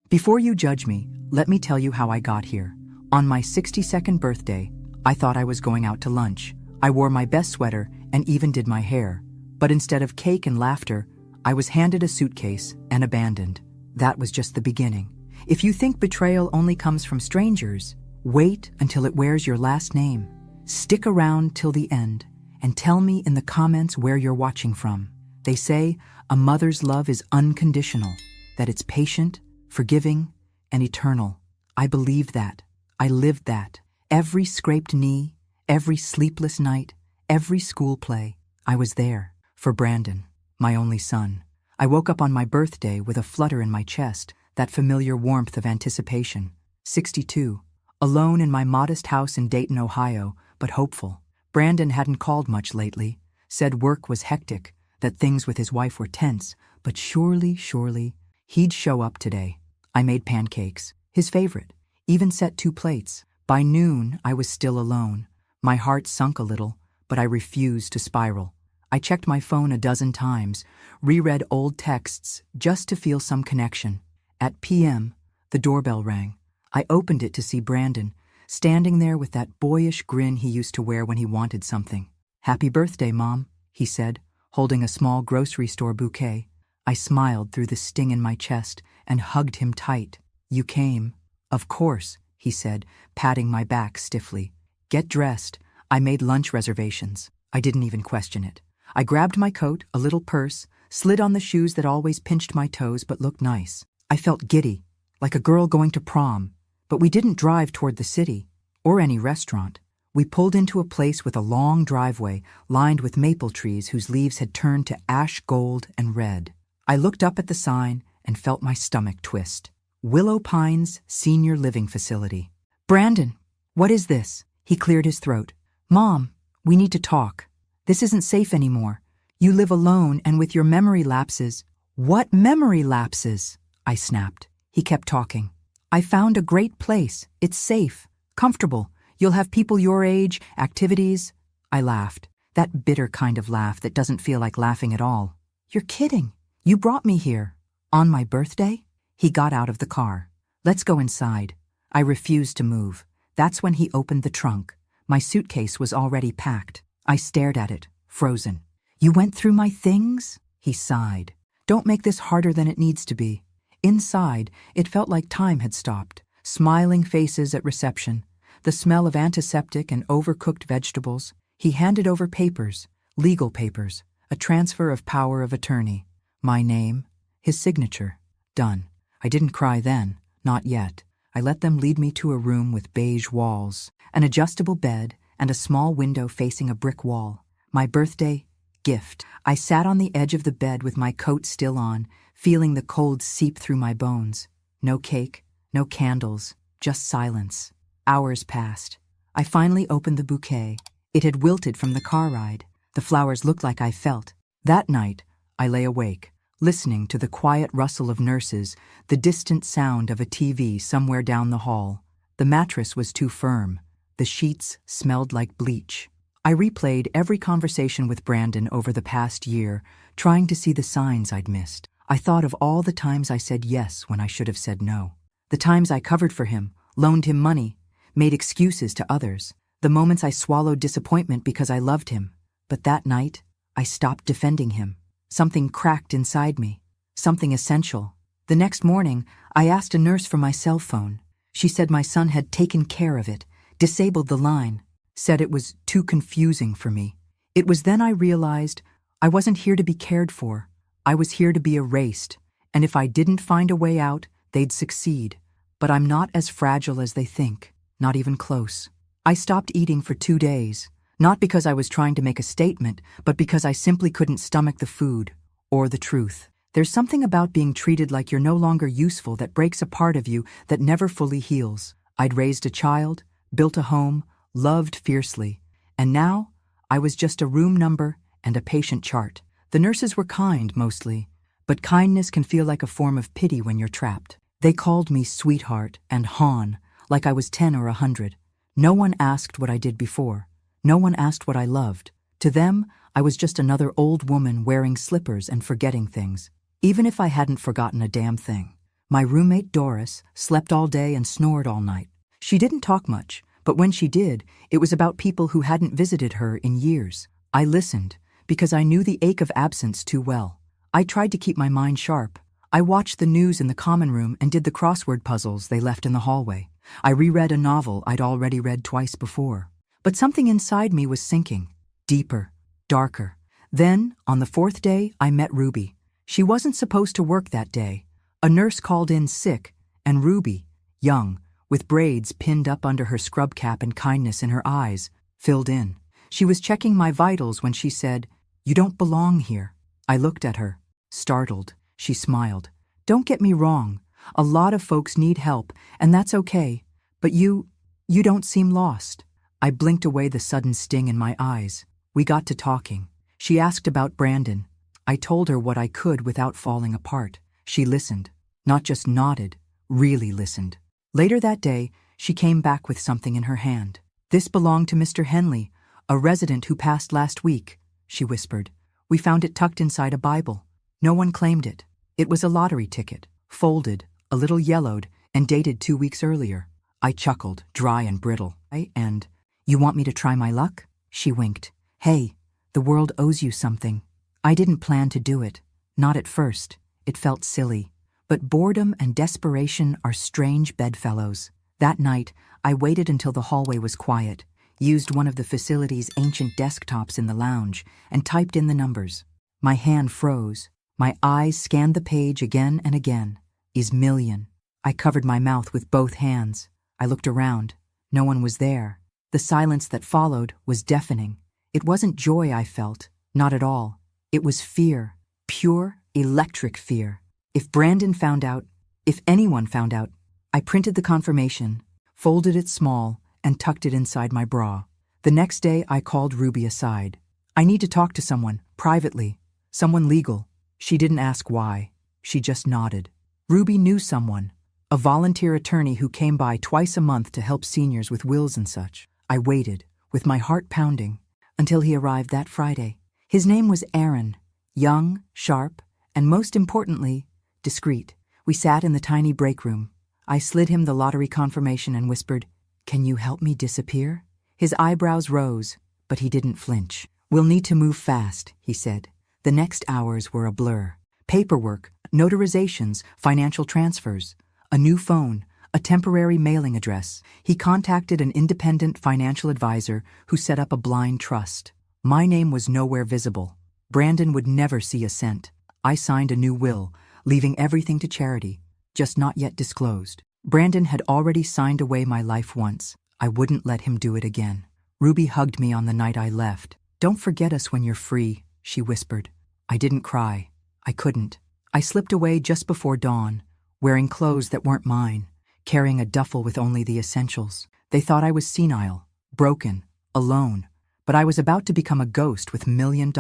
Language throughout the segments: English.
Before you judge me, let me tell you how I got here. On my 62nd birthday, I thought I was going out to lunch. I wore my best sweater and even did my hair. But instead of cake and laughter, I was handed a suitcase and abandoned. That was just the beginning. If you think betrayal only comes from strangers, wait until it wears your last name. Stick around till the end and tell me in the comments where you're watching from. They say a mother's love is unconditional, that it's patient, forgiving, and eternal. I believed that. I lived that. Every scraped knee, every sleepless night, every school play, I was there for Brandon, my only son. I woke up on my birthday with a flutter in my chest, that familiar warmth of anticipation. 62, alone in my modest house in Dayton, Ohio, but hopeful. Brandon hadn't called much lately, said work was hectic, that things with his wife were tense, but surely, he'd show up today. I made pancakes, his favorite, even set 2 plates. By noon, I was still alone. My heart sunk a little, but I refused to spiral. I checked my phone a dozen times, reread old texts just to feel some connection. At p.m., the doorbell rang. I opened it to see Brandon, standing there with that boyish grin he used to wear when he wanted something. "Happy birthday, Mom," he said, holding a small grocery store bouquet. I smiled through the sting in my chest and hugged him tight. "You came." "Of course," he said, patting my back stiffly. "Get dressed. I made lunch reservations." I didn't even question it. I grabbed my coat, a little purse, slid on the shoes that always pinched my toes but looked nice. I felt giddy, like a girl going to prom. But we didn't drive toward the city, or any restaurant. We pulled into a place with a long driveway lined with maple trees whose leaves had turned to ash gold and red. I looked up at the sign and felt my stomach twist. Willow Pines Senior Living Facility. "Brandon, what is this?" He cleared his throat. "Mom, we need to talk. This isn't safe anymore. You live alone and with your memory lapses." "What memory lapses?" I snapped. He kept talking. "I found a great place. It's safe, comfortable. You'll have people your age, activities." I laughed. That bitter kind of laugh that doesn't feel like laughing at all. "You're kidding. You brought me here. On my birthday?" He got out of the car. "Let's go inside." I refused to move. That's when he opened the trunk. My suitcase was already packed. I stared at it, frozen. "You went through my things?" He sighed. "Don't make this harder than it needs to be." Inside, it felt like time had stopped. Smiling faces at reception, the smell of antiseptic and overcooked vegetables. He handed over papers, legal papers, a transfer of power of attorney. My name, his signature. Done. I didn't cry then, not yet. I let them lead me to a room with beige walls, an adjustable bed, and a small window facing a brick wall. My birthday gift. I sat on the edge of the bed with my coat still on, feeling the cold seep through my bones. No cake, no candles, just silence. Hours passed. I finally opened the bouquet. It had wilted from the car ride. The flowers looked like I felt. That night, I lay awake, listening to the quiet rustle of nurses, the distant sound of a TV somewhere down the hall. The mattress was too firm. The sheets smelled like bleach. I replayed every conversation with Brandon over the past year, trying to see the signs I'd missed. I thought of all the times I said yes when I should have said no. The times I covered for him, loaned him money, made excuses to others. The moments I swallowed disappointment because I loved him. But that night, I stopped defending him. Something cracked inside me. Something essential. The next morning, I asked a nurse for my cell phone. She said my son had taken care of it, disabled the line, said it was too confusing for me. It was then I realized I wasn't here to be cared for. I was here to be erased, and if I didn't find a way out, they'd succeed. But I'm not as fragile as they think, not even close. I stopped eating for 2 days, not because I was trying to make a statement, but because I simply couldn't stomach the food or the truth. There's something about being treated like you're no longer useful that breaks a part of you that never fully heals. I'd raised a child, built a home, loved fiercely, and now I was just a room number and a patient chart. The nurses were kind, mostly, but kindness can feel like a form of pity when you're trapped. They called me sweetheart and Han, like I was 10 or 100. No one asked what I did before. No one asked what I loved. To them, I was just another old woman wearing slippers and forgetting things, even if I hadn't forgotten a damn thing. My roommate Doris slept all day and snored all night. She didn't talk much, but when she did, it was about people who hadn't visited her in years. I listened, because I knew the ache of absence too well. I tried to keep my mind sharp. I watched the news in the common room and did the crossword puzzles they left in the hallway. I reread a novel I'd already read twice before. But something inside me was sinking, deeper, darker. Then, on the fourth day, I met Ruby. She wasn't supposed to work that day. A nurse called in sick, and Ruby, young, with braids pinned up under her scrub cap and kindness in her eyes, filled in. She was checking my vitals when she said, "You don't belong here." I looked at her, startled. She smiled. "Don't get me wrong. A lot of folks need help, and that's okay. But you don't seem lost." I blinked away the sudden sting in my eyes. We got to talking. She asked about Brandon. I told her what I could without falling apart. She listened, not just nodded, really listened. Later that day, she came back with something in her hand. "This belonged to Mr. Henley, a resident who passed last week," she whispered. "We found it tucked inside a Bible. No one claimed it. It was a lottery ticket, folded, a little yellowed, and dated 2 weeks earlier." I chuckled, dry and brittle. "And you want me to try my luck?" She winked. "Hey, the world owes you something." I didn't plan to do it. Not at first. It felt silly. But boredom and desperation are strange bedfellows. That night, I waited until the hallway was quiet, used one of the facility's ancient desktops in the lounge, and typed in the numbers. My hand froze. My eyes scanned the page again and again. Is million. I covered my mouth with both hands. I looked around. No one was there. The silence that followed was deafening. It wasn't joy I felt, not at all. It was fear, pure, electric fear. If Brandon found out, if anyone found out, I printed the confirmation, folded it small, and tucked it inside my bra. The next day, I called Ruby aside. "I need to talk to someone, privately, someone legal." She didn't ask why. She just nodded. Ruby knew someone, a volunteer attorney who came by twice a month to help seniors with wills and such. I waited, with my heart pounding, until he arrived that Friday. His name was Aaron, young, sharp, and most importantly, discreet. We sat in the tiny break room. I slid him the lottery confirmation and whispered, "Can you help me disappear?" His eyebrows rose, but he didn't flinch. "We'll need to move fast," he said. The next hours were a blur. Paperwork, notarizations, financial transfers, a new phone, a temporary mailing address. He contacted an independent financial advisor who set up a blind trust. My name was nowhere visible. Brandon would never see a cent. I signed a new will, leaving everything to charity, just not yet disclosed. Brandon had already signed away my life once. I wouldn't let him do it again. Ruby hugged me on the night I left. "Don't forget us when you're free," she whispered. I didn't cry. I couldn't. I slipped away just before dawn, wearing clothes that weren't mine, carrying a duffel with only the essentials. They thought I was senile, broken, alone. But I was about to become a ghost with $1 million.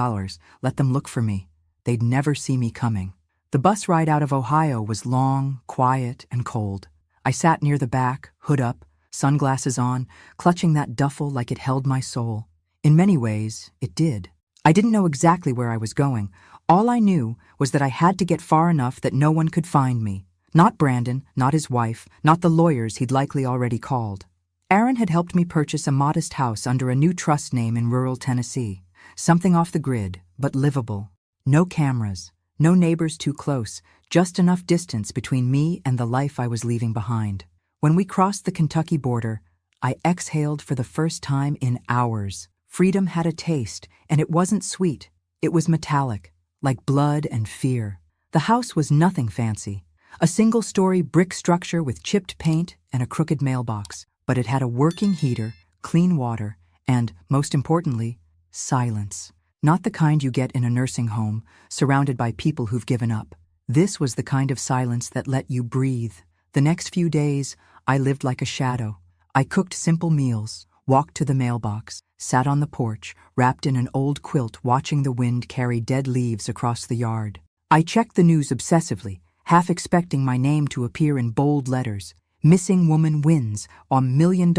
Let them look for me. They'd never see me coming. The bus ride out of Ohio was long, quiet, and cold. I sat near the back, hood up, sunglasses on, clutching that duffel like it held my soul. In many ways, it did. I didn't know exactly where I was going. All I knew was that I had to get far enough that no one could find me. Not Brandon, not his wife, not the lawyers he'd likely already called. Aaron had helped me purchase a modest house under a new trust name in rural Tennessee. Something off the grid, but livable. No cameras, no neighbors too close, just enough distance between me and the life I was leaving behind. When we crossed the Kentucky border, I exhaled for the first time in hours. Freedom had a taste, and it wasn't sweet. It was metallic, like blood and fear. The house was nothing fancy. A single-story brick structure with chipped paint and a crooked mailbox. But it had a working heater, clean water, and, most importantly, silence. Not the kind you get in a nursing home, surrounded by people who've given up. This was the kind of silence that let you breathe. The next few days, I lived like a shadow. I cooked simple meals, walked to the mailbox, sat on the porch, wrapped in an old quilt watching the wind carry dead leaves across the yard. I checked the news obsessively, half expecting my name to appear in bold letters. Missing woman wins, $1 million.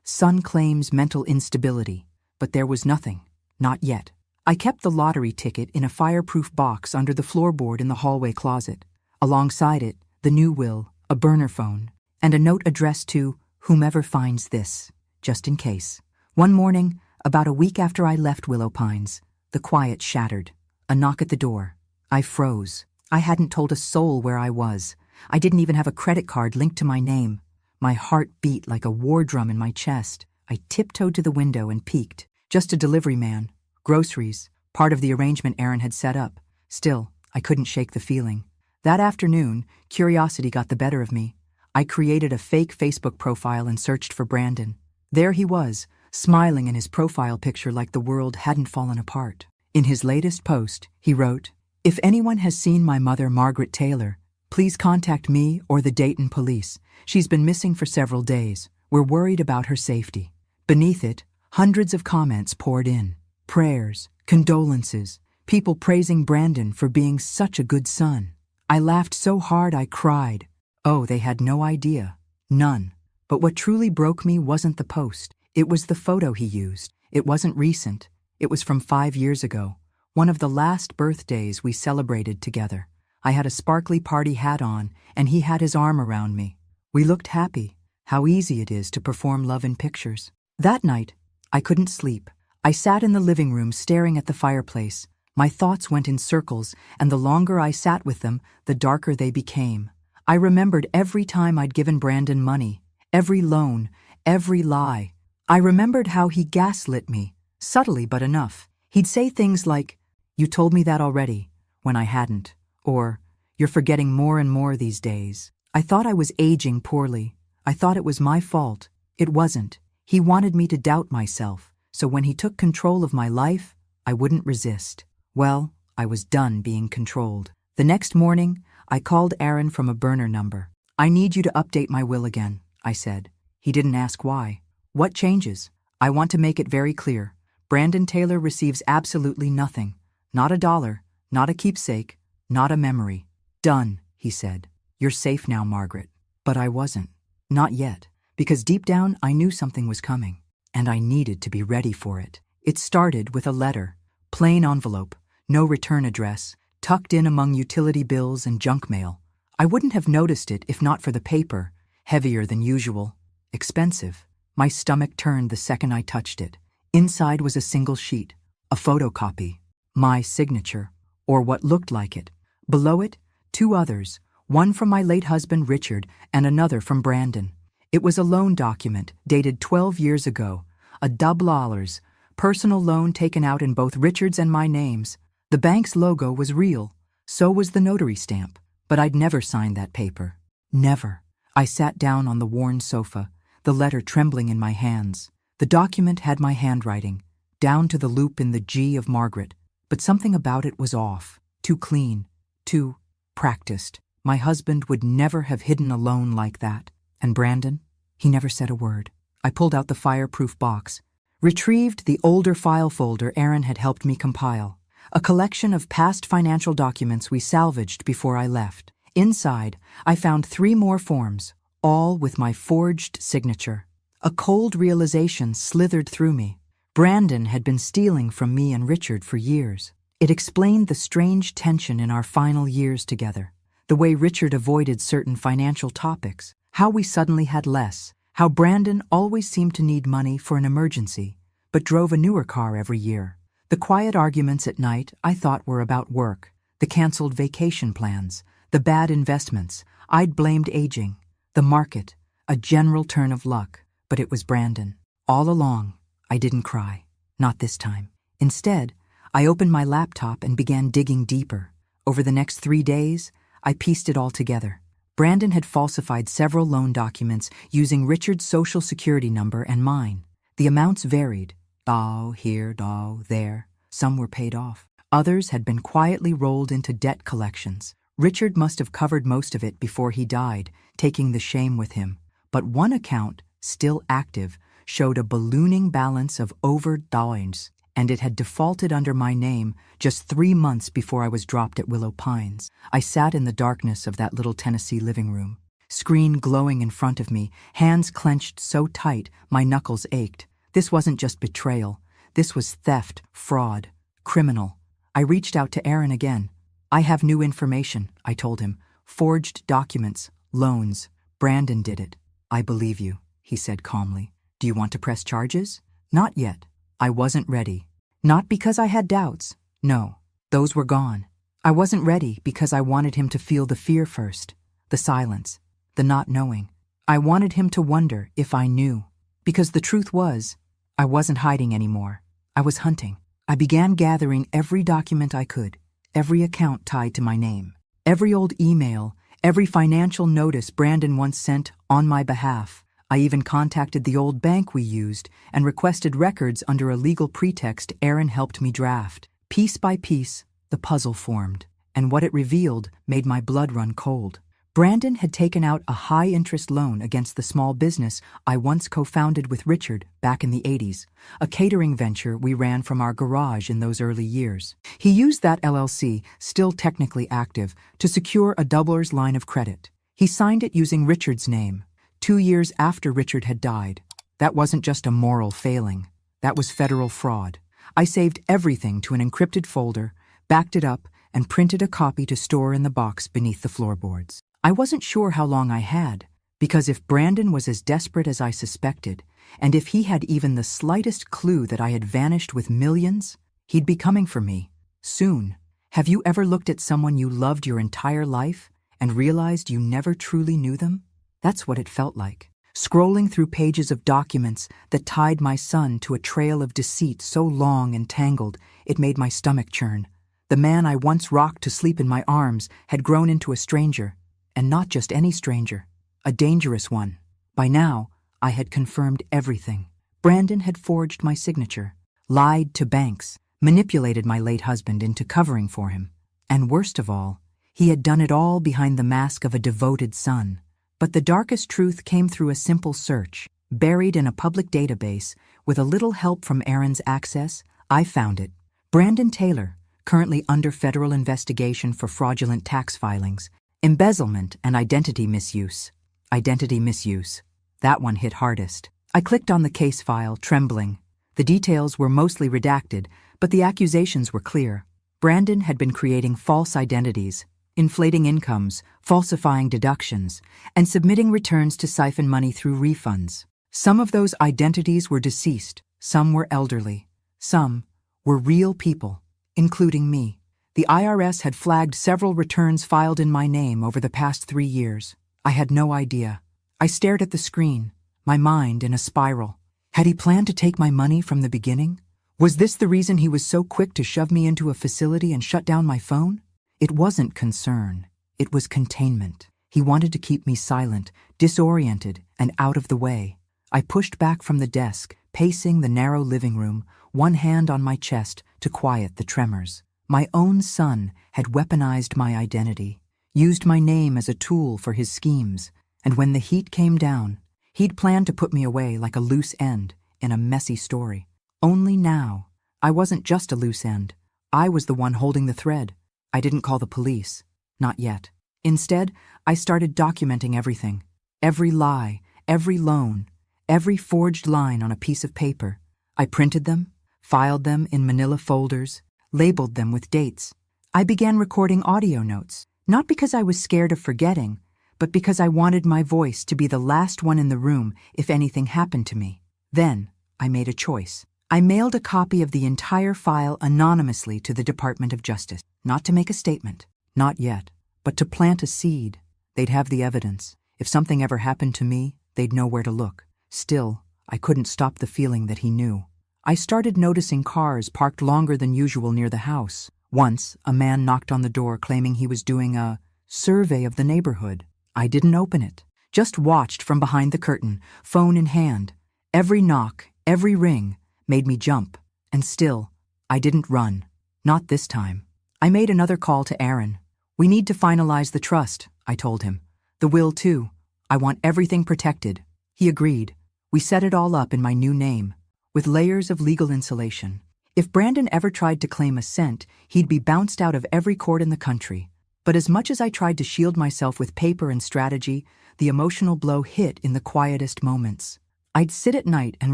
Son claims mental instability. But there was nothing. Not yet. I kept the lottery ticket in a fireproof box under the floorboard in the hallway closet. Alongside it, the new will, a burner phone, and a note addressed to whomever finds this, just in case. One morning, about a week after I left Willow Pines, the quiet shattered. A knock at the door. I froze. I hadn't told a soul where I was. I didn't even have a credit card linked to my name. My heart beat like a war drum in my chest. I tiptoed to the window and peeked. Just a delivery man. Groceries. Part of the arrangement Aaron had set up. Still, I couldn't shake the feeling. That afternoon, curiosity got the better of me. I created a fake Facebook profile and searched for Brandon. There he was, smiling in his profile picture like the world hadn't fallen apart. In his latest post, he wrote, "If anyone has seen my mother, Margaret Taylor, please contact me or the Dayton police. She's been missing for several days. We're worried about her safety." Beneath it, hundreds of comments poured in. Prayers, condolences, people praising Brandon for being such a good son. I laughed so hard I cried. Oh, they had no idea. None. But what truly broke me wasn't the post. It was the photo he used. It wasn't recent. It was from 5 years ago, one of the last birthdays we celebrated together. I had a sparkly party hat on, and he had his arm around me. We looked happy. How easy it is to perform love in pictures. That night, I couldn't sleep. I sat in the living room staring at the fireplace. My thoughts went in circles, and the longer I sat with them, the darker they became. I remembered every time I'd given Brandon money, every loan, every lie. I remembered how he gaslit me, subtly but enough. He'd say things like, "You told me that already," when I hadn't, or, "You're forgetting more and more these days." I thought I was aging poorly. I thought it was my fault. It wasn't. He wanted me to doubt myself, so when he took control of my life, I wouldn't resist. Well, I was done being controlled. The next morning, I called Aaron from a burner number. "I need you to update my will again," I said. He didn't ask why. "What changes?" "I want to make it very clear. Brandon Taylor receives absolutely nothing. Not a dollar, not a keepsake, not a memory." "Done," he said. "You're safe now, Margaret." But I wasn't. Not yet. Because deep down I knew something was coming. And I needed to be ready for it. It started with a letter. Plain envelope. No return address. Tucked in among utility bills and junk mail. I wouldn't have noticed it if not for the paper. Heavier than usual. Expensive. My stomach turned the second I touched it. Inside was a single sheet. A photocopy. My signature. Or what looked like it. Below it, 2 others. One from my late husband Richard and another from Brandon. It was a loan document dated 12 years ago. A $, personal loan taken out in both Richard's and my names. The bank's logo was real. So was the notary stamp. But I'd never signed that paper. Never. I sat down on the worn sofa, the letter trembling in my hands. The document had my handwriting, down to the loop in the G of Margaret. But something about it was off. Too clean. Too practiced. My husband would never have hidden a loan like that. And Brandon? He never said a word. I pulled out the fireproof box, retrieved the older file folder Aaron had helped me compile, a collection of past financial documents we salvaged before I left. Inside, I found 3 more forms, all with my forged signature. A cold realization slithered through me. Brandon had been stealing from me and Richard for years. It explained the strange tension in our final years together, the way Richard avoided certain financial topics, how we suddenly had less, how Brandon always seemed to need money for an emergency, but drove a newer car every year. The quiet arguments at night I thought were about work, the canceled vacation plans, the bad investments. I'd blamed aging, the market, a general turn of luck, but it was Brandon. All along, I didn't cry. Not this time. Instead, I opened my laptop and began digging deeper. Over the next 3 days, I pieced it all together. Brandon had falsified several loan documents using Richard's social security number and mine. The amounts varied. Dow here, dow there. Some were paid off. Others had been quietly rolled into debt collections. Richard must have covered most of it before he died, taking the shame with him. But one account, still active, showed a ballooning balance of over $, and it had defaulted under my name just 3 months before I was dropped at Willow Pines. I sat in the darkness of that little Tennessee living room, screen glowing in front of me, hands clenched so tight my knuckles ached. This wasn't just betrayal. This was theft, fraud, criminal. I reached out to Aaron again. "I have new information," I told him. forged documents, loans. Brandon did it. I believe you, he said calmly. Do you want to press charges? Not yet. I wasn't ready. Not because I had doubts. No, those were gone. I wasn't ready because I wanted him to feel the fear first, the silence, the not knowing. I wanted him to wonder if I knew. Because the truth was, I wasn't hiding anymore. I was hunting. I began gathering every document I could, every account tied to my name, every old email, every financial notice Brandon once sent on my behalf. I even contacted the old bank we used and requested records under a legal pretext Aaron helped me draft. Piece by piece, the puzzle formed, and what it revealed made my blood run cold. Brandon had taken out a high-interest loan against the small business I once co-founded with Richard back in the 80s, a catering venture we ran from our garage in those early years. He used that LLC, still technically active, to secure a doubler's line of credit. He signed it using Richard's name, 2 years after Richard had died. That wasn't just a moral failing. That was federal fraud. I saved everything to an encrypted folder, backed it up, and printed a copy to store in the box beneath the floorboards. I wasn't sure how long I had, because if Brandon was as desperate as I suspected, and if he had even the slightest clue that I had vanished with millions, he'd be coming for me, soon. Have you ever looked at someone you loved your entire life and realized you never truly knew them? That's what it felt like. Scrolling through pages of documents that tied my son to a trail of deceit so long and tangled, it made my stomach churn. The man I once rocked to sleep in my arms had grown into a stranger. And not just any stranger, a dangerous one. By now, I had confirmed everything. Brandon had forged my signature, lied to banks, manipulated my late husband into covering for him. And worst of all, he had done it all behind the mask of a devoted son. But the darkest truth came through a simple search. Buried in a public database, with a little help from Aaron's access, I found it. Brandon Taylor, currently under federal investigation for fraudulent tax filings, embezzlement and identity misuse. Identity misuse. That one hit hardest. I clicked on the case file, trembling. The details were mostly redacted, but the accusations were clear. Brandon had been creating false identities, inflating incomes, falsifying deductions, and submitting returns to siphon money through refunds. Some of those identities were deceased, some were elderly, some were real people, including me. The IRS had flagged several returns filed in my name over the past 3 years. I had no idea. I stared at the screen, my mind in a spiral. Had he planned to take my money from the beginning? Was this the reason he was so quick to shove me into a facility and shut down my phone? It wasn't concern. It was containment. He wanted to keep me silent, disoriented, and out of the way. I pushed back from the desk, pacing the narrow living room, one hand on my chest to quiet the tremors. My own son had weaponized my identity, used my name as a tool for his schemes, and when the heat came down, he'd planned to put me away like a loose end in a messy story. Only now, I wasn't just a loose end. I was the one holding the thread. I didn't call the police. Not yet. Instead, I started documenting everything. Every lie, every loan, every forged line on a piece of paper. I printed them, filed them in manila folders, labeled them with dates. I began recording audio notes, not because I was scared of forgetting, but because I wanted my voice to be the last one in the room if anything happened to me. Then, I made a choice. I mailed a copy of the entire file anonymously to the Department of Justice, not to make a statement, not yet, but to plant a seed. They'd have the evidence. If something ever happened to me, they'd know where to look. Still, I couldn't stop the feeling that he knew. I started noticing cars parked longer than usual near the house. Once, a man knocked on the door claiming he was doing a survey of the neighborhood. I didn't open it, just watched from behind the curtain, phone in hand. Every knock, every ring, made me jump. And still, I didn't run. Not this time. I made another call to Aaron. We need to finalize the trust, I told him. The will too. I want everything protected. He agreed. We set it all up in my new name, with layers of legal insulation. If Brandon ever tried to claim a cent, he'd be bounced out of every court in the country. But as much as I tried to shield myself with paper and strategy, the emotional blow hit in the quietest moments. I'd sit at night and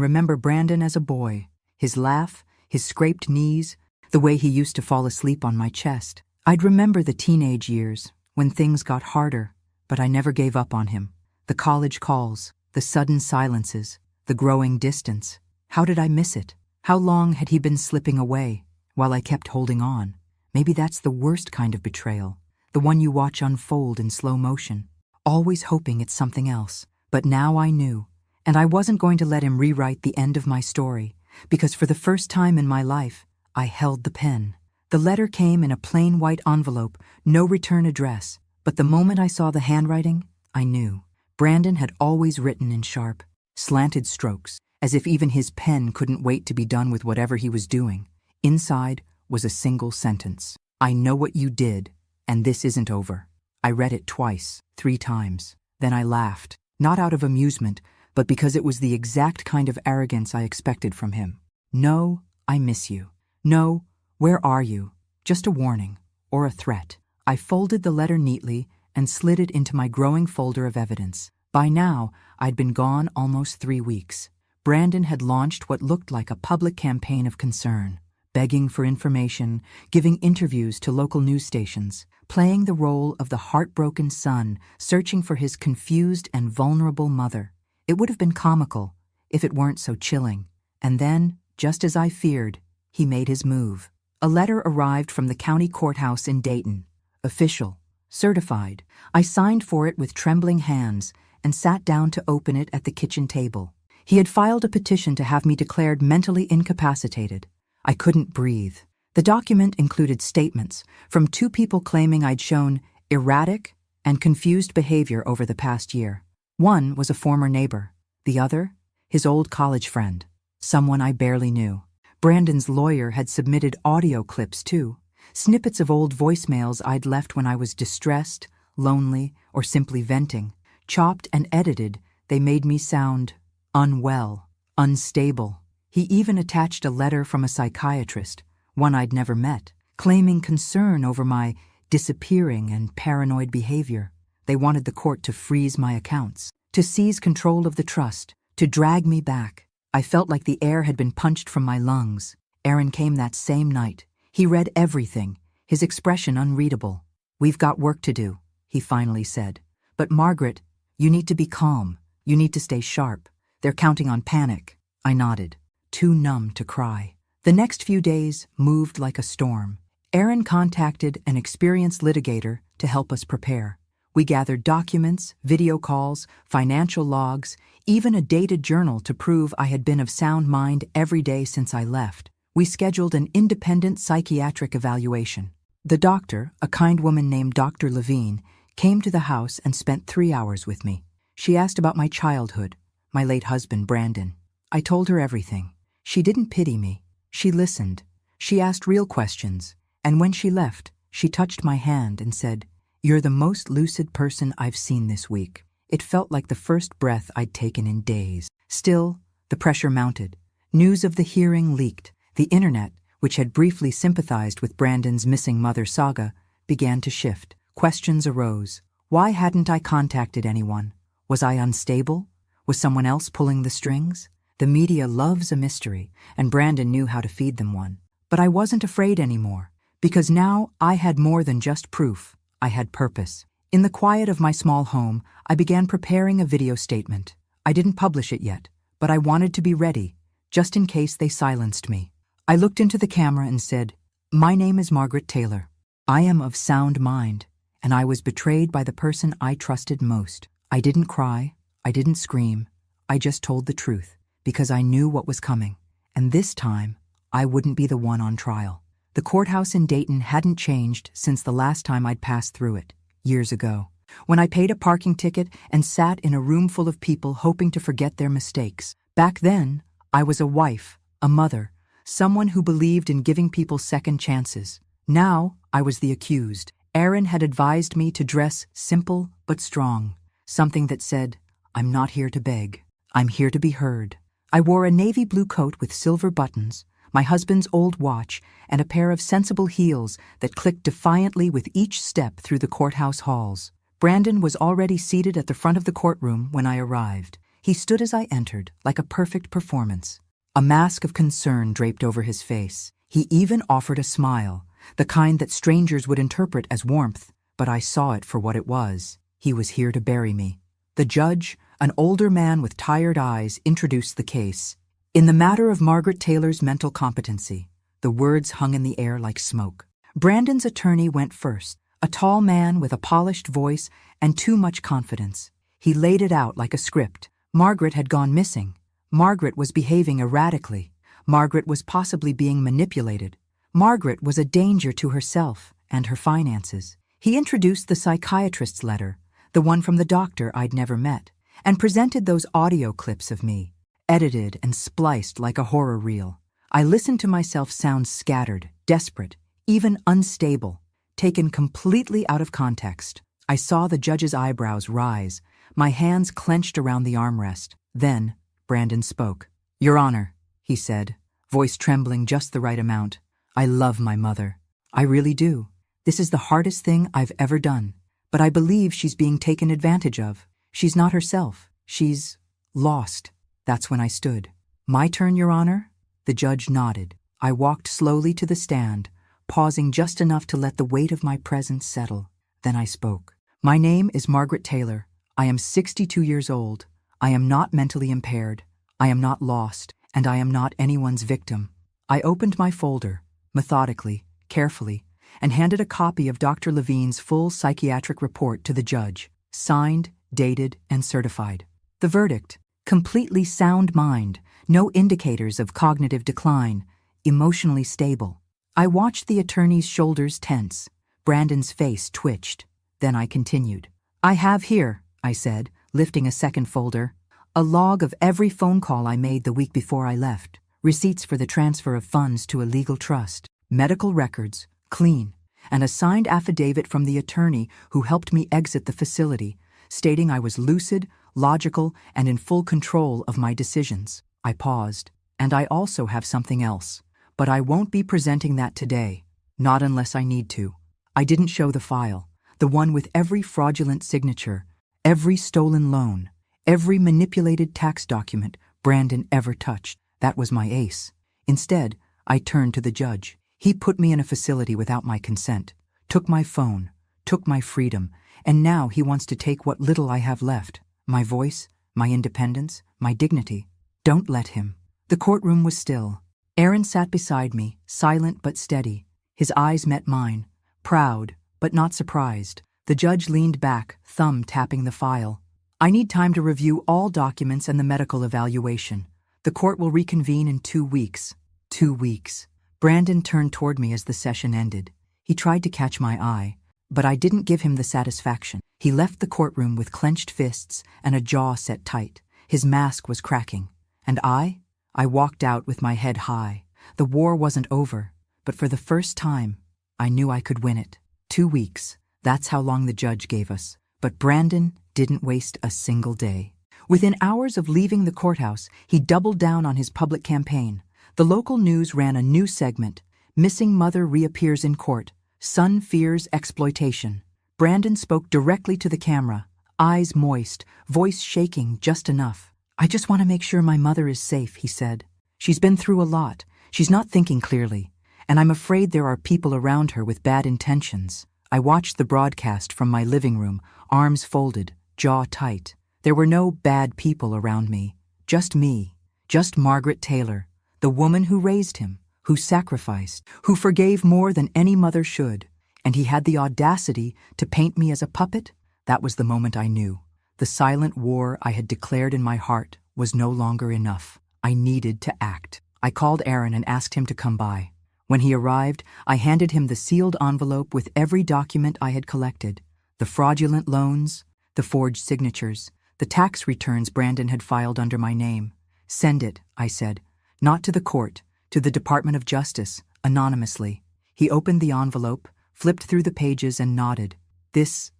remember Brandon as a boy, his laugh, his scraped knees, the way he used to fall asleep on my chest. I'd remember the teenage years, when things got harder, but I never gave up on him. The college calls, the sudden silences, the growing distance. How did I miss it? How long had he been slipping away while I kept holding on? Maybe that's the worst kind of betrayal, the one you watch unfold in slow motion, always hoping it's something else. But now I knew, and I wasn't going to let him rewrite the end of my story, because for the first time in my life, I held the pen. The letter came in a plain white envelope, no return address, but the moment I saw the handwriting, I knew. Brandon had always written in sharp, slanted strokes, as if even his pen couldn't wait to be done with whatever he was doing. Inside was a single sentence. I know what you did, and this isn't over. I read it twice, 3 times. Then I laughed, not out of amusement, but because it was the exact kind of arrogance I expected from him. No, I miss you. No, where are you? Just a warning, or a threat. I folded the letter neatly and slid it into my growing folder of evidence. By now, I'd been gone almost 3 weeks. Brandon had launched what looked like a public campaign of concern, begging for information, giving interviews to local news stations, playing the role of the heartbroken son searching for his confused and vulnerable mother. It would have been comical if it weren't so chilling. And then, just as I feared, he made his move. A letter arrived from the county courthouse in Dayton. Official, certified. I signed for it with trembling hands and sat down to open it at the kitchen table. He had filed a petition to have me declared mentally incapacitated. I couldn't breathe. The document included statements from 2 people claiming I'd shown erratic and confused behavior over the past year. One was a former neighbor. The other, his old college friend, someone I barely knew. Brandon's lawyer had submitted audio clips too, snippets of old voicemails I'd left when I was distressed, lonely, or simply venting. Chopped and edited, they made me sound unwell, unstable. He even attached a letter from a psychiatrist, one I'd never met, claiming concern over my disappearing and paranoid behavior. They wanted the court to freeze my accounts, to seize control of the trust, to drag me back. I felt like the air had been punched from my lungs. Aaron came that same night. He read everything, his expression unreadable. "We've got work to do," he finally said. "But Margaret, you need to be calm. You need to stay sharp. They're counting on panic." I nodded, too numb to cry. The next few days moved like a storm. Aaron contacted an experienced litigator to help us prepare. We gathered documents, video calls, financial logs, even a dated journal to prove I had been of sound mind every day since I left. We scheduled an independent psychiatric evaluation. The doctor, a kind woman named Dr. Levine, came to the house and spent 3 hours with me. She asked about my childhood, my late husband, Brandon. I told her everything. She didn't pity me. She listened. She asked real questions. And when she left, she touched my hand and said, "You're the most lucid person I've seen this week." It felt like the first breath I'd taken in days. Still, the pressure mounted. News of the hearing leaked. The internet, which had briefly sympathized with Brandon's missing mother saga, began to shift. Questions arose. Why hadn't I contacted anyone? Was I unstable? Was someone else pulling the strings? The media loves a mystery, and Brandon knew how to feed them one. But I wasn't afraid anymore, because now I had more than just proof. I had purpose. In the quiet of my small home, I began preparing a video statement. I didn't publish it yet, but I wanted to be ready, just in case they silenced me. I looked into the camera and said, "My name is Margaret Taylor. I am of sound mind, and I was betrayed by the person I trusted most." I didn't cry. I didn't scream. I just told the truth, because I knew what was coming. And this time, I wouldn't be the one on trial. The courthouse in Dayton hadn't changed since the last time I'd passed through it, years ago, when I paid a parking ticket and sat in a room full of people hoping to forget their mistakes. Back then, I was a wife, a mother, someone who believed in giving people second chances. Now, I was the accused. Aaron had advised me to dress simple but strong, something that said, "I'm not here to beg. I'm here to be heard." I wore a navy blue coat with silver buttons, my husband's old watch, and a pair of sensible heels that clicked defiantly with each step through the courthouse halls. Brandon was already seated at the front of the courtroom when I arrived. He stood as I entered, like a perfect performance. A mask of concern draped over his face. He even offered a smile, the kind that strangers would interpret as warmth, but I saw it for what it was. He was here to bury me. The judge, an older man with tired eyes, introduced the case. In the matter of Margaret Taylor's mental competency, the words hung in the air like smoke. Brandon's attorney went first, a tall man with a polished voice and too much confidence. He laid it out like a script. Margaret had gone missing. Margaret was behaving erratically. Margaret was possibly being manipulated. Margaret was a danger to herself and her finances. He introduced the psychiatrist's letter, the one from the doctor I'd never met, and presented those audio clips of me, edited and spliced like a horror reel. I listened to myself sound scattered, desperate, even unstable, taken completely out of context. I saw the judge's eyebrows rise, my hands clenched around the armrest. Then, Brandon spoke. "Your Honor," he said, voice trembling just the right amount. "I love my mother. I really do. This is the hardest thing I've ever done. But I believe she's being taken advantage of. She's not herself. She's lost." That's when I stood. "My turn, Your Honor?" The judge nodded. I walked slowly to the stand, pausing just enough to let the weight of my presence settle. Then I spoke. "My name is Margaret Taylor. I am 62 years old. I am not mentally impaired. I am not lost, and I am not anyone's victim." I opened my folder, methodically, carefully, and handed a copy of Dr. Levine's full psychiatric report to the judge, signed, dated, and certified. The verdict: completely sound mind, no indicators of cognitive decline, emotionally stable. I watched the attorney's shoulders tense. Brandon's face twitched. Then I continued. "I have here," I said, lifting a second folder, "a log of every phone call I made the week before I left, receipts for the transfer of funds to a legal trust, medical records, clean, and a signed affidavit from the attorney who helped me exit the facility, stating I was lucid, logical, and in full control of my decisions." I paused. "And I also have something else, but I won't be presenting that today, not unless I need to." I didn't show the file, the one with every fraudulent signature, every stolen loan, every manipulated tax document Brandon ever touched. That was my ace. Instead, I turned to the judge. He put me in a facility without my consent, took my phone, took my freedom, and now he wants to take what little I have left, my voice, my independence, my dignity. Don't let him. The courtroom was still. Aaron sat beside me, silent but steady. His eyes met mine, proud but not surprised. The judge leaned back, thumb tapping the file. "I need time to review all documents and the medical evaluation. The court will reconvene in 2 weeks." 2 weeks. Brandon turned toward me as the session ended. He tried to catch my eye, but I didn't give him the satisfaction. He left the courtroom with clenched fists and a jaw set tight. His mask was cracking. And I walked out with my head high. The war wasn't over, but for the first time, I knew I could win it. 2 weeks. That's how long the judge gave us. But Brandon didn't waste a single day. Within hours of leaving the courthouse, he doubled down on his public campaign. The local news ran a new segment. "Missing mother reappears in court. Son fears exploitation." Brandon spoke directly to the camera, eyes moist, voice shaking just enough. "I just want to make sure my mother is safe," he said. "She's been through a lot. She's not thinking clearly. And I'm afraid there are people around her with bad intentions." I watched the broadcast from my living room, arms folded, jaw tight. There were no bad people around me. Just me. Just Margaret Taylor, the woman who raised him, who sacrificed, who forgave more than any mother should. And he had the audacity to paint me as a puppet? That was the moment I knew. The silent war I had declared in my heart was no longer enough. I needed to act. I called Aaron and asked him to come by. When he arrived, I handed him the sealed envelope with every document I had collected. The fraudulent loans, the forged signatures, the tax returns Brandon had filed under my name. "Send it," I said. "Not to the court, to the Department of Justice, anonymously." He opened the envelope, flipped through the pages, and nodded. This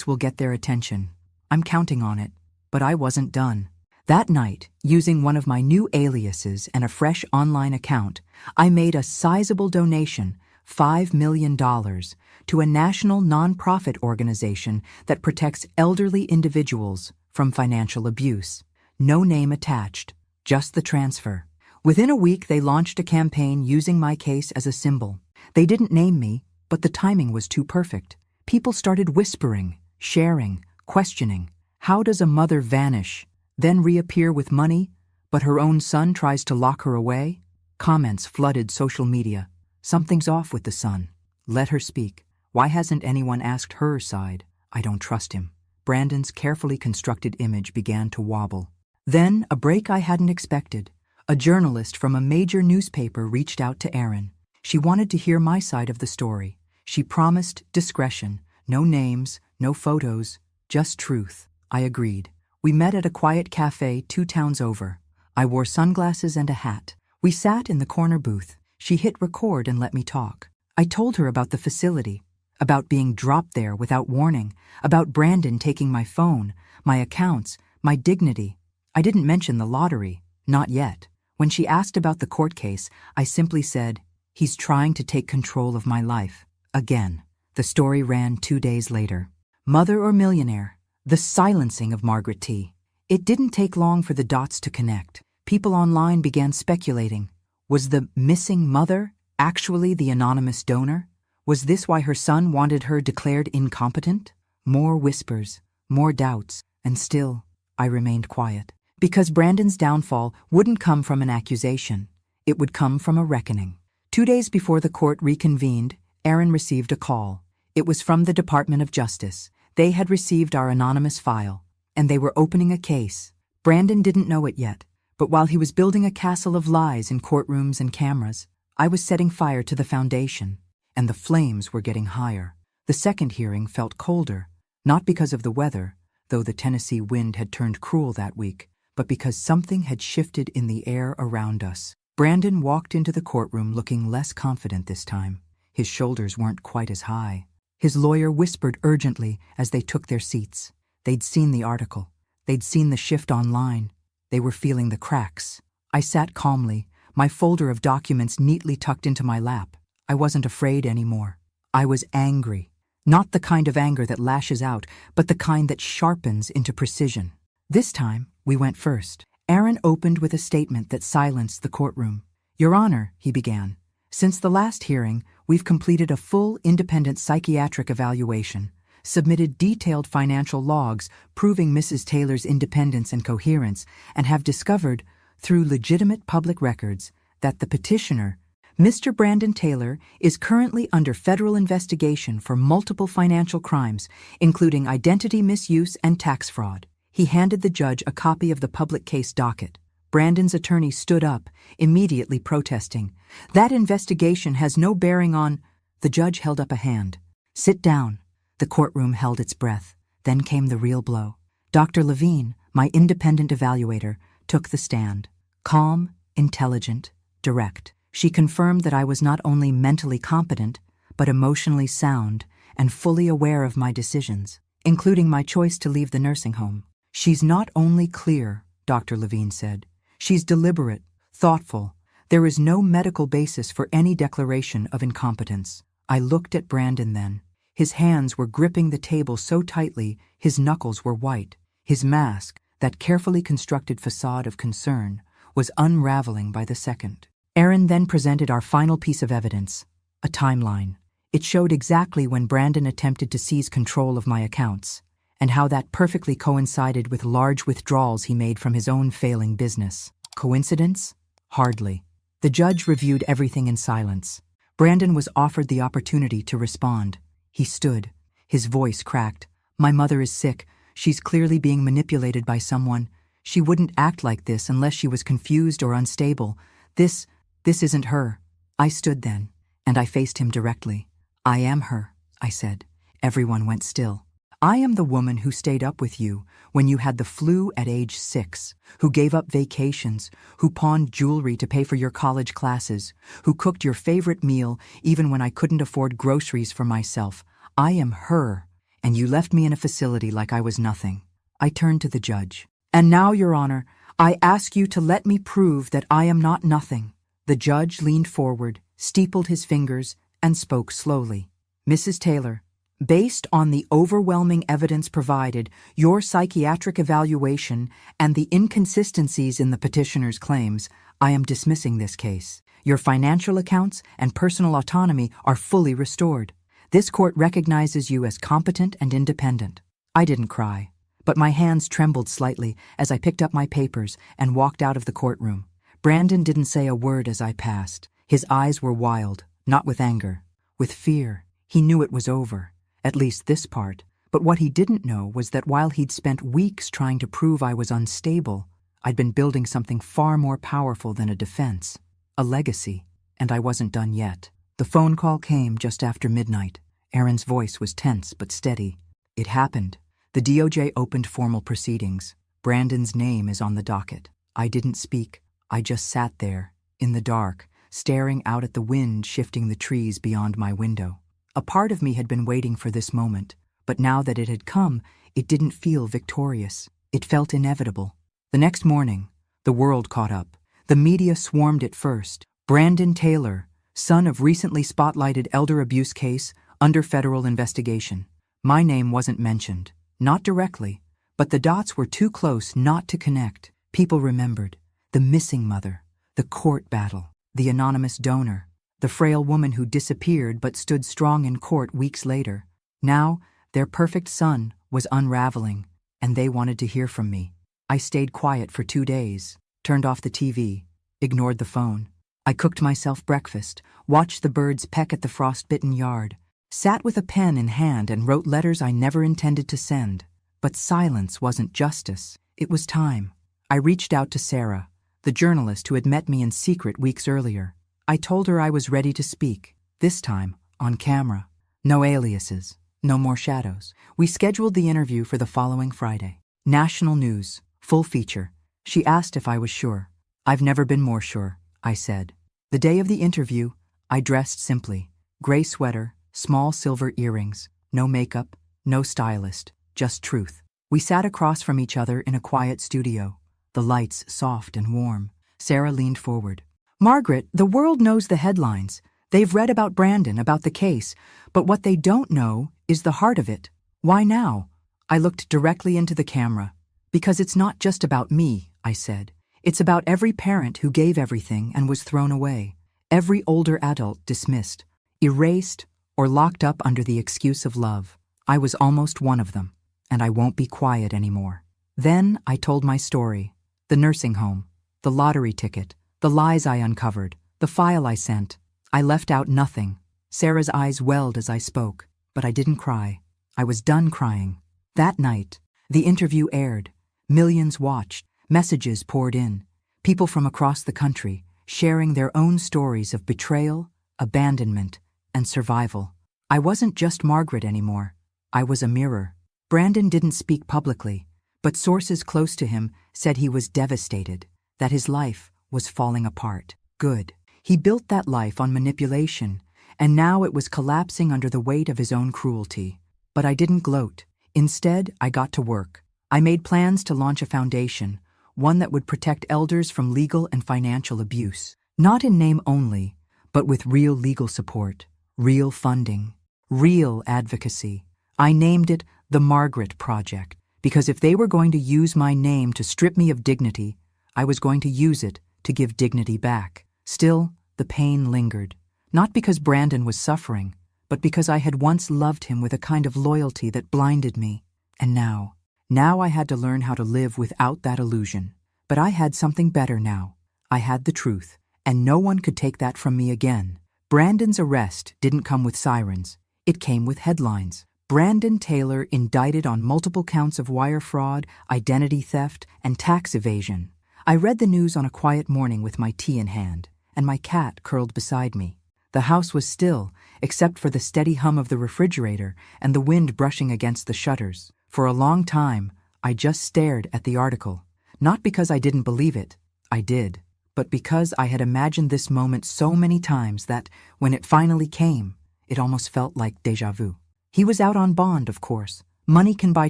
will get their attention. I'm counting on it. But I wasn't done. That night, using one of my new aliases and a fresh online account, I made a sizable donation, $5 million, to a national nonprofit organization that protects elderly individuals from financial abuse. No name attached, just the transfer. Within a week, they launched a campaign using my case as a symbol. They didn't name me, but the timing was too perfect. People started whispering, sharing, questioning. How does a mother vanish, then reappear with money, but her own son tries to lock her away? Comments flooded social media. Something's off with the son. Let her speak. Why hasn't anyone asked her side? I don't trust him. Brandon's carefully constructed image began to wobble. Then, a break I hadn't expected. A journalist from a major newspaper reached out to Aaron. She wanted to hear my side of the story. She promised discretion. No names, no photos, just truth. I agreed. We met at a quiet cafe 2 towns over. I wore sunglasses and a hat. We sat in the corner booth. She hit record and let me talk. I told her about the facility, about being dropped there without warning, about Brandon taking my phone, my accounts, my dignity. I didn't mention the lottery, not yet. When she asked about the court case, I simply said, "He's trying to take control of my life." Again. The story ran 2 days later. Mother or millionaire? The silencing of Margaret T. It didn't take long for the dots to connect. People online began speculating. Was the missing mother actually the anonymous donor? Was this why her son wanted her declared incompetent? More whispers, more doubts, and still, I remained quiet. Because Brandon's downfall wouldn't come from an accusation. It would come from a reckoning. 2 days before the court reconvened, Aaron received a call. It was from the Department of Justice. They had received our anonymous file, and they were opening a case. Brandon didn't know it yet, but while he was building a castle of lies in courtrooms and cameras, I was setting fire to the foundation, and the flames were getting higher. The second hearing felt colder, not because of the weather, though the Tennessee wind had turned cruel that week, but because something had shifted in the air around us. Brandon walked into the courtroom looking less confident this time. His shoulders weren't quite as high. His lawyer whispered urgently as they took their seats. They'd seen the article. They'd seen the shift online. They were feeling the cracks. I sat calmly, my folder of documents neatly tucked into my lap. I wasn't afraid anymore. I was angry. Not the kind of anger that lashes out, but the kind that sharpens into precision. This time, we went first. Aaron opened with a statement that silenced the courtroom. "Your Honor," he began, "since the last hearing, we've completed a full independent psychiatric evaluation, submitted detailed financial logs proving Mrs. Taylor's independence and coherence, and have discovered, through legitimate public records, that the petitioner, Mr. Brandon Taylor, is currently under federal investigation for multiple financial crimes, including identity misuse and tax fraud." He handed the judge a copy of the public case docket. Brandon's attorney stood up, immediately protesting. "That investigation has no bearing on—" The judge held up a hand. "Sit down." The courtroom held its breath. Then came the real blow. Dr. Levine, my independent evaluator, took the stand. Calm, intelligent, direct. She confirmed that I was not only mentally competent, but emotionally sound and fully aware of my decisions, including my choice to leave the nursing home. "She's not only clear," Dr. Levine said. "She's deliberate, thoughtful. There is no medical basis for any declaration of incompetence." I looked at Brandon then. His hands were gripping the table so tightly, his knuckles were white. His mask, that carefully constructed facade of concern, was unraveling by the second. Aaron then presented our final piece of evidence, a timeline. It showed exactly when Brandon attempted to seize control of my accounts, and how that perfectly coincided with large withdrawals he made from his own failing business. Coincidence? Hardly. The judge reviewed everything in silence. Brandon was offered the opportunity to respond. He stood. His voice cracked. "My mother is sick. She's clearly being manipulated by someone. She wouldn't act like this unless she was confused or unstable. This isn't her." I stood then, and I faced him directly. "I am her," I said. Everyone went still. "I am the woman who stayed up with you when you had the flu at age 6, who gave up vacations, who pawned jewelry to pay for your college classes, who cooked your favorite meal even when I couldn't afford groceries for myself. I am her, and you left me in a facility like I was nothing." I turned to the judge. "And now, Your Honor, I ask you to let me prove that I am not nothing." The judge leaned forward, steepled his fingers, and spoke slowly. "Mrs. Taylor, based on the overwhelming evidence provided, your psychiatric evaluation, and the inconsistencies in the petitioner's claims, I am dismissing this case. Your financial accounts and personal autonomy are fully restored. This court recognizes you as competent and independent. I didn't cry, but my hands trembled slightly as I picked up my papers and walked out of the courtroom. Brandon didn't say a word as I passed. His eyes were wild, not with anger, with fear. He knew it was over, at least this part. But what he didn't know was that while he'd spent weeks trying to prove I was unstable, I'd been building something far more powerful than a defense, a legacy, and I wasn't done yet. The phone call came just after midnight. Aaron's voice was tense but steady. It happened. The DOJ opened formal proceedings. Brandon's name is on the docket. I didn't speak. I just sat there, in the dark, staring out at the wind shifting the trees beyond my window. A part of me had been waiting for this moment, but now that it had come, it didn't feel victorious. It felt inevitable. The next morning, the world caught up. The media swarmed it first. Brandon Taylor, son of recently spotlighted elder abuse case, under federal investigation. My name wasn't mentioned, not directly, but the dots were too close not to connect. People remembered the missing mother, the court battle, the anonymous donor, the frail woman who disappeared but stood strong in court weeks later. Now, their perfect son was unraveling, and they wanted to hear from me. I stayed quiet for 2 days, turned off the TV, ignored the phone. I cooked myself breakfast, watched the birds peck at the frost-bitten yard, sat with a pen in hand and wrote letters I never intended to send. But silence wasn't justice. It was time. I reached out to Sarah, the journalist who had met me in secret weeks earlier. I told her I was ready to speak, this time on camera. No aliases, no more shadows. We scheduled the interview for the following Friday. National news, full feature. She asked if I was sure. I've never been more sure, I said. The day of the interview, I dressed simply. Gray sweater, small silver earrings, no makeup, no stylist, just truth. We sat across from each other in a quiet studio, the lights soft and warm. Sarah leaned forward. Margaret, the world knows the headlines. They've read about Brandon, about the case, but what they don't know is the heart of it. Why now? I looked directly into the camera. Because it's not just about me, I said. It's about every parent who gave everything and was thrown away. Every older adult dismissed, erased, or locked up under the excuse of love. I was almost one of them, and I won't be quiet anymore. Then I told my story. The nursing home, the lottery ticket, the lies I uncovered, the file I sent. I left out nothing. Sarah's eyes welled as I spoke, but I didn't cry. I was done crying. That night, the interview aired. Millions watched. Messages poured in. People from across the country, sharing their own stories of betrayal, abandonment, and survival. I wasn't just Margaret anymore. I was a mirror. Brandon didn't speak publicly, but sources close to him said he was devastated, that his life was falling apart. Good. He built that life on manipulation, and now it was collapsing under the weight of his own cruelty. But I didn't gloat. Instead, I got to work. I made plans to launch a foundation, one that would protect elders from legal and financial abuse. Not in name only, but with real legal support, real funding, real advocacy. I named it the Margaret Project, because if they were going to use my name to strip me of dignity, I was going to use it to give dignity back. Still, the pain lingered, not because Brandon was suffering, but because I had once loved him with a kind of loyalty that blinded me. And now I had to learn how to live without that illusion. But I had something better now. I had the truth, and no one could take that from me again. Brandon's arrest didn't come with sirens. It came with headlines. Brandon Taylor indicted on multiple counts of wire fraud, identity theft, and tax evasion. I read the news on a quiet morning with my tea in hand, and my cat curled beside me. The house was still, except for the steady hum of the refrigerator and the wind brushing against the shutters. For a long time, I just stared at the article. Not because I didn't believe it, I did, but because I had imagined this moment so many times that, when it finally came, it almost felt like déjà vu. He was out on bond, of course. Money can buy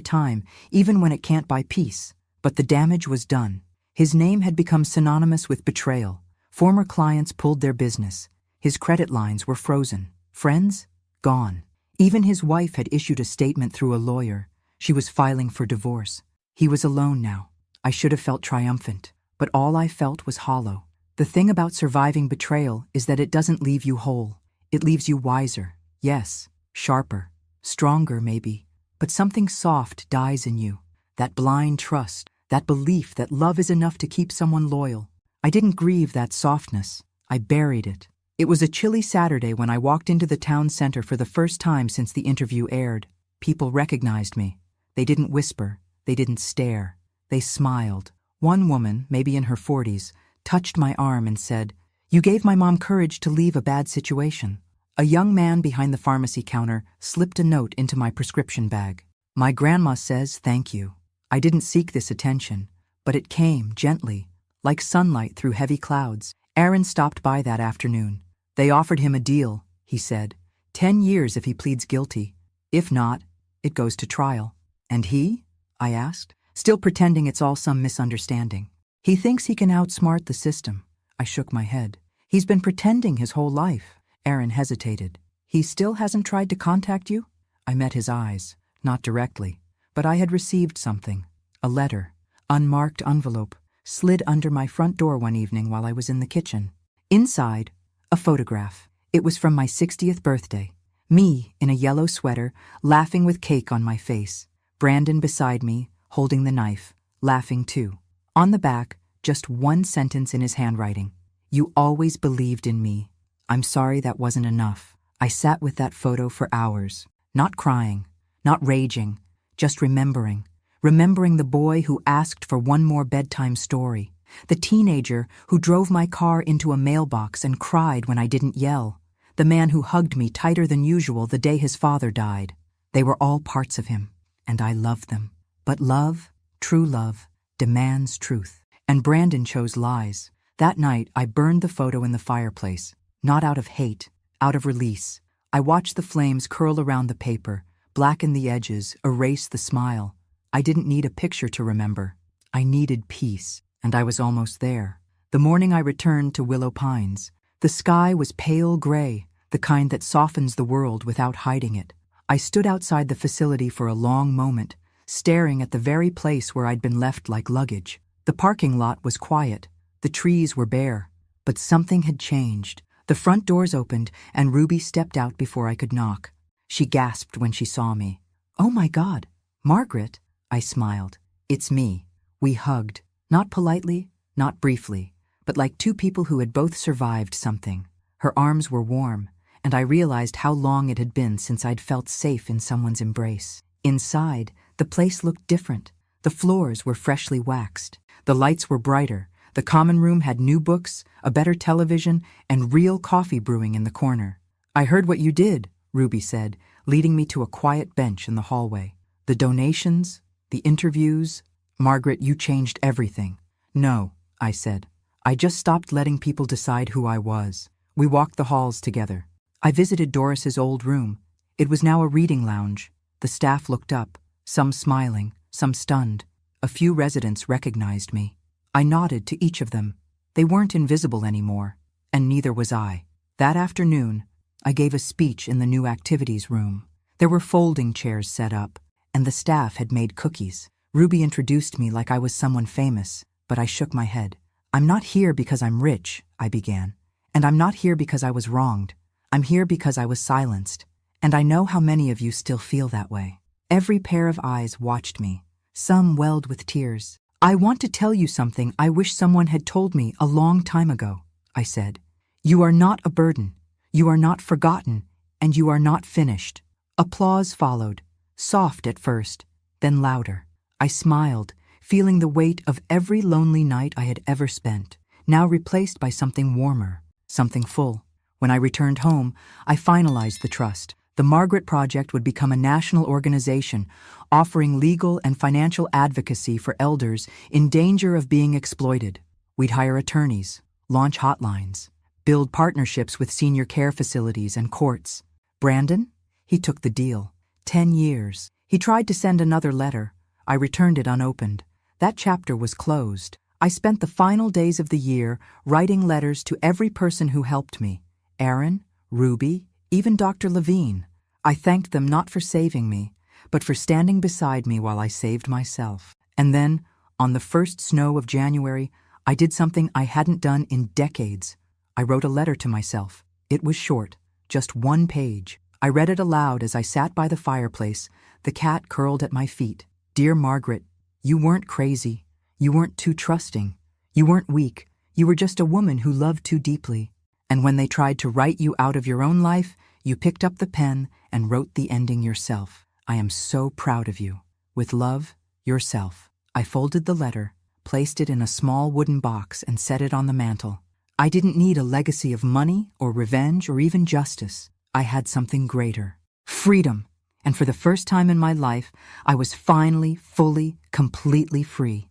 time, even when it can't buy peace. But the damage was done. His name had become synonymous with betrayal. Former clients pulled their business. His credit lines were frozen. Friends? Gone. Even his wife had issued a statement through a lawyer. She was filing for divorce. He was alone now. I should have felt triumphant, but all I felt was hollow. The thing about surviving betrayal is that it doesn't leave you whole. It leaves you wiser. Yes, Sharper, stronger maybe, but something soft dies in you. That blind trust, that belief that love is enough to keep someone loyal. I didn't grieve that softness. I buried it. It was a chilly Saturday when I walked into the town center for the first time since the interview aired. People recognized me. They didn't whisper. They didn't stare. They smiled. One woman, maybe in her 40s, touched my arm and said, "You gave my mom courage to leave a bad situation." A young man behind the pharmacy counter slipped a note into my prescription bag. "My grandma says thank you." I didn't seek this attention, but it came gently, like sunlight through heavy clouds. Aaron stopped by that afternoon. "They offered him a deal," he said. 10 years if he pleads guilty. If not, it goes to trial. "And he?" I asked, still pretending it's all some misunderstanding. "He thinks he can outsmart the system." I shook my head. "He's been pretending his whole life." Aaron hesitated. "He still hasn't tried to contact you?" I met his eyes, not directly, but I had received something. A letter, unmarked envelope, slid under my front door one evening while I was in the kitchen. Inside, a photograph. It was from my 60th birthday. Me, in a yellow sweater, laughing with cake on my face. Brandon beside me, holding the knife, laughing too. On the back, just one sentence in his handwriting. "You always believed in me. I'm sorry that wasn't enough." I sat with that photo for hours, not crying, not raging, just remembering. Remembering the boy who asked for one more bedtime story. The teenager who drove my car into a mailbox and cried when I didn't yell. The man who hugged me tighter than usual the day his father died. They were all parts of him, and I loved them. But love, true love, demands truth. And Brandon chose lies. That night, I burned the photo in the fireplace. Not out of hate, out of release. I watched the flames curl around the paper, blacken the edges, erase the smile. I didn't need a picture to remember. I needed peace, and I was almost there. The morning I returned to Willow Pines, the sky was pale gray, the kind that softens the world without hiding it. I stood outside the facility for a long moment, staring at the very place where I'd been left like luggage. The parking lot was quiet. The trees were bare. But something had changed. The front doors opened, and Ruby stepped out before I could knock. She gasped when she saw me. "Oh my God, Margaret!" I smiled. "It's me." We hugged, not politely, not briefly, but like two people who had both survived something. Her arms were warm, and I realized how long it had been since I'd felt safe in someone's embrace. Inside, the place looked different. The floors were freshly waxed. The lights were brighter. The common room had new books, a better television, and real coffee brewing in the corner. "I heard what you did," Ruby said, leading me to a quiet bench in the hallway. "The donations, the interviews. Margaret, you changed everything." "No," I said. "I just stopped letting people decide who I was." We walked the halls together. I visited Doris's old room. It was now a reading lounge. The staff looked up, some smiling, some stunned. A few residents recognized me. I nodded to each of them. They weren't invisible anymore, and neither was I. That afternoon, I gave a speech in the new activities room. There were folding chairs set up, and the staff had made cookies. Ruby introduced me like I was someone famous, but I shook my head. "I'm not here because I'm rich," I began. "And I'm not here because I was wronged. I'm here because I was silenced. And I know how many of you still feel that way." Every pair of eyes watched me. Some welled with tears. "I want to tell you something I wish someone had told me a long time ago," I said. "You are not a burden. You are not forgotten, and you are not finished." Applause followed, soft at first, then louder. I smiled, feeling the weight of every lonely night I had ever spent, now replaced by something warmer, something full. When I returned home, I finalized the trust. The Margaret Project would become a national organization, offering legal and financial advocacy for elders in danger of being exploited. We'd hire attorneys, launch hotlines, build partnerships with senior care facilities and courts. Brandon? He took the deal. 10 years. He tried to send another letter. I returned it unopened. That chapter was closed. I spent the final days of the year writing letters to every person who helped me. Aaron, Ruby, even Dr. Levine. I thanked them not for saving me, but for standing beside me while I saved myself. And then, on the first snow of January, I did something I hadn't done in decades. I wrote a letter to myself. It was short, just 1 page. I read it aloud as I sat by the fireplace, the cat curled at my feet. Dear Margaret, you weren't crazy. You weren't too trusting. You weren't weak. You were just a woman who loved too deeply. And when they tried to write you out of your own life, you picked up the pen and wrote the ending yourself. I am so proud of you. With love, yourself. I folded the letter, placed it in a small wooden box, and set it on the mantel. I didn't need a legacy of money or revenge or even justice. I had something greater. Freedom. And for the first time in my life, I was finally, fully, completely free.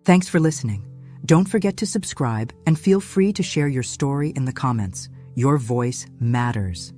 Thanks for listening. Don't forget to subscribe and feel free to share your story in the comments. Your voice matters.